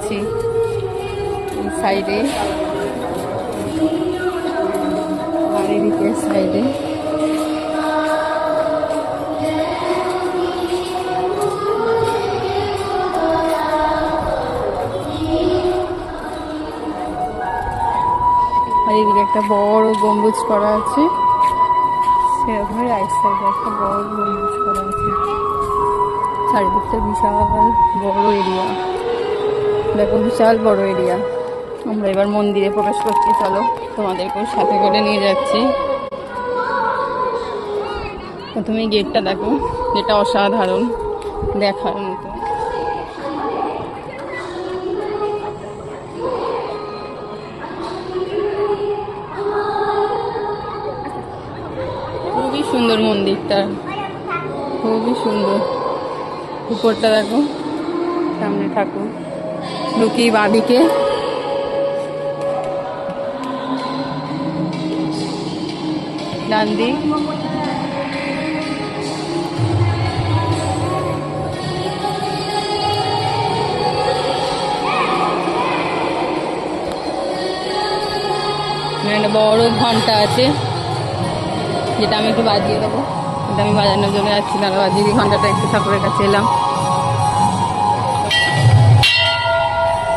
যাচ্ছি সাইডে, আর এদিকে সাইডে আর এদিকে একটা বড় গম্বুজ করা আছে, সেরকম রাইট সাইডে একটা বড় গম্বুজ করা আছে। চারিদিকটা বিশাল বড় এরিয়া, দেখো বিশাল বড় এরিয়া। আমরা এবার মন্দিরে প্রবেশ করছি, চলো তোমাদেরকেও সাথে করে নিয়ে যাচ্ছি। প্রথমে গেটটা দেখো, যেটা অসাধারণ দেখার মতো। খুবই সুন্দর মন্দিরটা, খুবই সুন্দর। উপরটা দেখো, সামনে ঠাকুর, ঢুকি বাঁদিকে ডান দিক, একটা বড় ঘন্টা আছে, যেটা আমি একটু বাজিয়ে দেবো। এটা আমি বাজানোর জন্য যাচ্ছি, তারা বাজিয়ে ঘন্টাটা একটু ঠাকুরের কাছে এলাম।